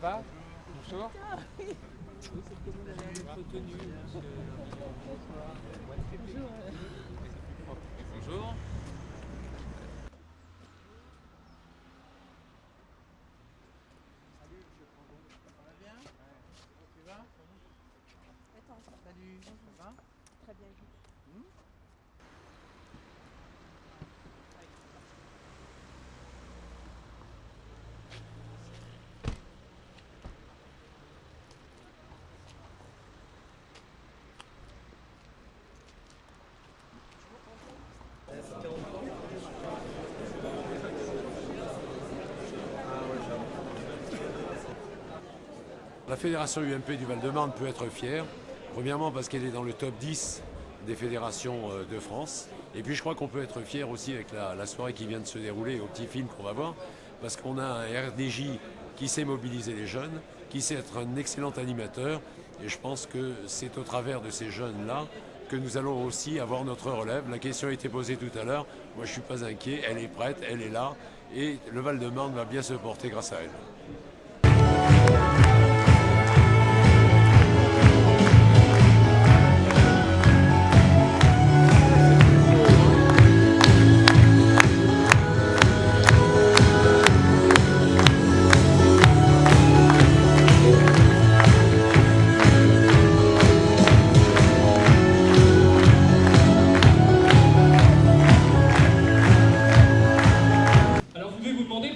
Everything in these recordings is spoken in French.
va? Bonjour. Bonjour. Salut, monsieur Prandon. Ça va bien? Comment tu vas? Attends, Salut, ça va? très bien. La fédération UMP du Val-de-Marne peut être fière, premièrement parce qu'elle est dans le top 10 des fédérations de France, et puis je crois qu'on peut être fier aussi avec la soirée qui vient de se dérouler, au petit film qu'on va voir, parce qu'on a un RDJ qui sait mobiliser les jeunes, qui sait être un excellent animateur, et je pense que c'est au travers de ces jeunes-là que nous allons aussi avoir notre relève. La question a été posée tout à l'heure, moi je ne suis pas inquiet, elle est prête, elle est là, et le Val-de-Marne va bien se porter grâce à elle.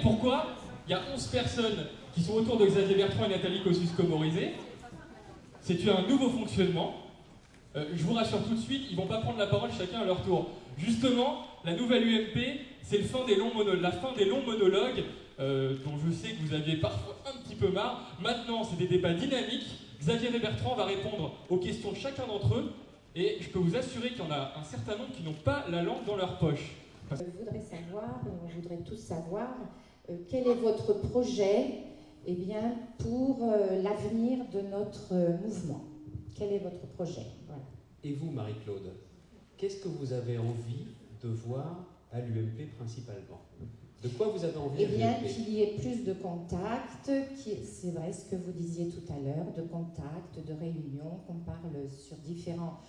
Pourquoi il y a 11 personnes qui sont autour de Xavier Bertrand et Nathalie Kosciusko-Morizet. C'est un nouveau fonctionnement. Je vous rassure tout de suite, ils ne vont pas prendre la parole chacun à leur tour. Justement, la nouvelle UMP, c'est la fin des longs monologues dont je sais que vous aviez parfois un petit peu marre. Maintenant, c'est des débats dynamiques. Xavier Bertrand va répondre aux questions de chacun d'entre eux. Et je peux vous assurer qu'il y en a un certain nombre qui n'ont pas la langue dans leur poche. Je voudrais savoir, on voudrait tous savoir, quel est votre projet pour l'avenir de notre mouvement? Quel est votre projet? Voilà. Et vous, Marie-Claude, qu'est-ce que vous avez envie de voir à l'UMP principalement? De quoi vous avez envie? Qu'il y ait plus de contacts, c'est vrai ce que vous disiez tout à l'heure, de contacts, de réunions, qu'on parle sur différents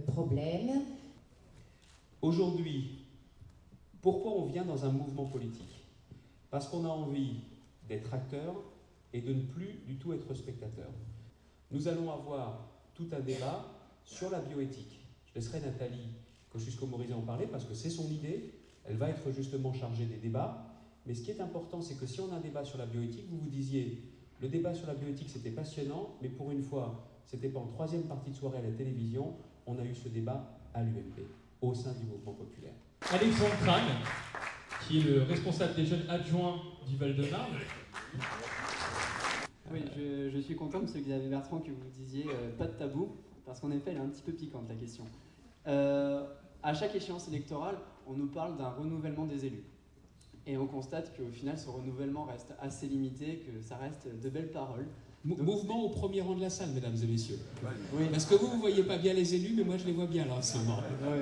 problèmes. Aujourd'hui, pourquoi on vient dans un mouvement politique? Parce qu'on a envie d'être acteur et de ne plus du tout être spectateur. Nous allons avoir tout un débat sur la bioéthique. Je laisserai Nathalie Kosciusko-Morizet en parler parce que c'est son idée. Elle va être justement chargée des débats. Mais ce qui est important, c'est que si on a un débat sur la bioéthique, vous vous disiez, le débat sur la bioéthique c'était passionnant, mais pour une fois, c'était pas en troisième partie de soirée à la télévision, on a eu ce débat à l'UMP, au sein du mouvement populaire. Alexandre Crane, qui est le responsable des jeunes adjoints du Val-de-Marne. Oui, je suis content, monsieur Xavier Bertrand, que vous disiez pas de tabou, parce qu'en effet, elle est un petit peu piquante, la question. À chaque échéance électorale, on nous parle d'un renouvellement des élus. Et on constate qu'au final, ce renouvellement reste assez limité, que ça reste de belles paroles. Mouvement au premier rang de la salle, mesdames et messieurs. Oui. Parce que vous ne voyez pas bien les élus, mais moi je les vois bien là en ce moment. Oui.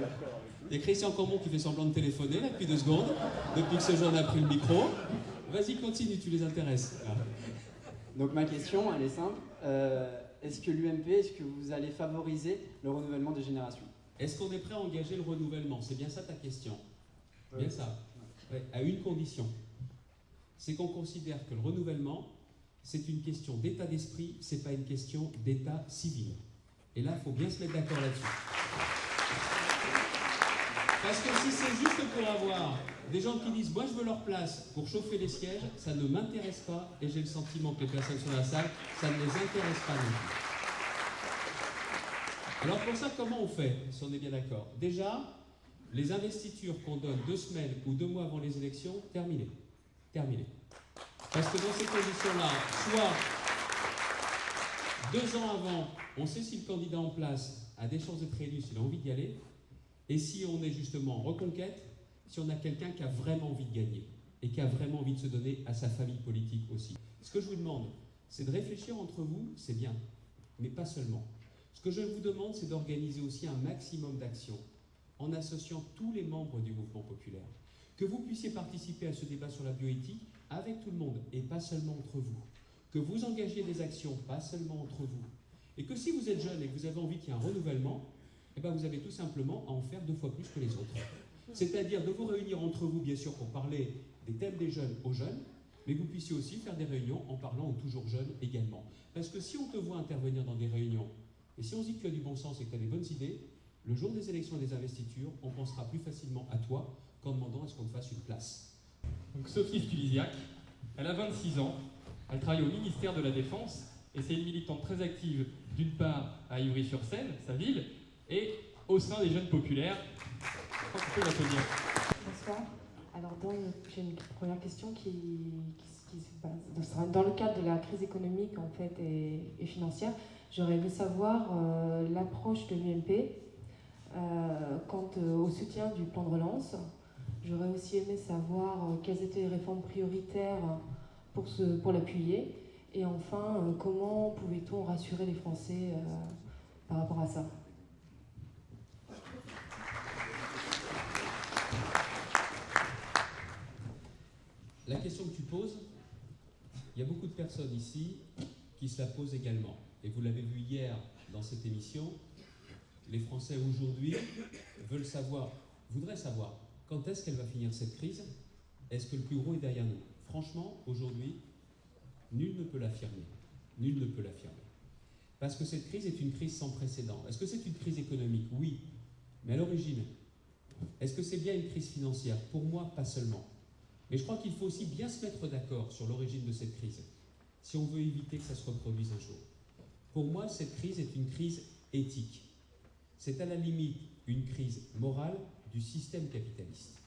Il y a Christian Cambon qui fait semblant de téléphoner là, depuis 2 secondes, depuis que ce jeune a pris le micro. Vas-y, continue, tu les intéresses. Donc ma question, elle est simple. Est-ce que l'UMP, est-ce que vous allez favoriser le renouvellement des générations? Est-ce qu'on est prêt à engager le renouvellement? C'est bien ça ta question? Bien ça. Ouais, à une condition. C'est qu'on considère que le renouvellement, c'est une question d'état d'esprit, c'est pas une question d'état civil. Et là, il faut bien se mettre d'accord là-dessus. Parce que si c'est juste pour avoir des gens qui disent « moi je veux leur place pour chauffer les sièges », ça ne m'intéresse pas et j'ai le sentiment que les personnes sur la salle, ça ne les intéresse pas non plus. Alors pour ça, comment on fait, si on est bien d'accord? Déjà, les investitures qu'on donne 2 semaines ou 2 mois avant les élections, terminé. Terminé. Parce que dans ces conditions-là, soit 2 ans avant, on sait si le candidat en place a des chances d'être élu, s'il a envie d'y aller, et si on est justement en reconquête, si on a quelqu'un qui a vraiment envie de gagner et qui a vraiment envie de se donner à sa famille politique aussi. Ce que je vous demande, c'est de réfléchir entre vous, c'est bien, mais pas seulement. Ce que je vous demande, c'est d'organiser aussi un maximum d'actions en associant tous les membres du mouvement populaire. Que vous puissiez participer à ce débat sur la bioéthique avec tout le monde et pas seulement entre vous. que vous engagiez des actions, pas seulement entre vous, et que si vous êtes jeune et que vous avez envie qu'il y ait un renouvellement, eh ben vous avez tout simplement à en faire 2 fois plus que les autres. C'est-à-dire de vous réunir entre vous, bien sûr, pour parler des thèmes des jeunes aux jeunes, mais que vous puissiez aussi faire des réunions en parlant aux toujours jeunes également. Parce que si on te voit intervenir dans des réunions, et si on se dit que tu as du bon sens et que tu as des bonnes idées, le jour des élections et des investitures, on pensera plus facilement à toi qu'en demandant à ce qu'on te fasse une place. Donc Sophie Stulisiak, elle a 26 ans, elle travaille au ministère de la Défense, et c'est une militante très active, d'une part à Ivry-sur-Seine, sa ville, et au sein des Jeunes Populaires. Je crois qu'on peut l'applaudir. Bonsoir. Alors, j'ai une première question qui se passe. Dans le cadre de la crise économique en fait, et financière, j'aurais aimé savoir l'approche de l'UMP quant au soutien du plan de relance. J'aurais aussi aimé savoir quelles étaient les réformes prioritaires pour l'appuyer. Et enfin, comment pouvait-on rassurer les Français par rapport à ça? La question que tu poses, il y a beaucoup de personnes ici qui se la posent également. Et vous l'avez vu hier dans cette émission, les Français aujourd'hui voudraient savoir quand est-ce qu'elle va finir cette crise. Est-ce que le plus gros est derrière nous? Franchement, aujourd'hui, nul ne peut l'affirmer. Nul ne peut l'affirmer. Parce que cette crise est une crise sans précédent. Est-ce que c'est une crise économique? Oui. Mais à l'origine, est-ce que c'est bien une crise financière? Pour moi, pas seulement. Mais je crois qu'il faut aussi bien se mettre d'accord sur l'origine de cette crise, si on veut éviter que ça se reproduise un jour. Pour moi, cette crise est une crise éthique. C'est à la limite une crise morale du système capitaliste.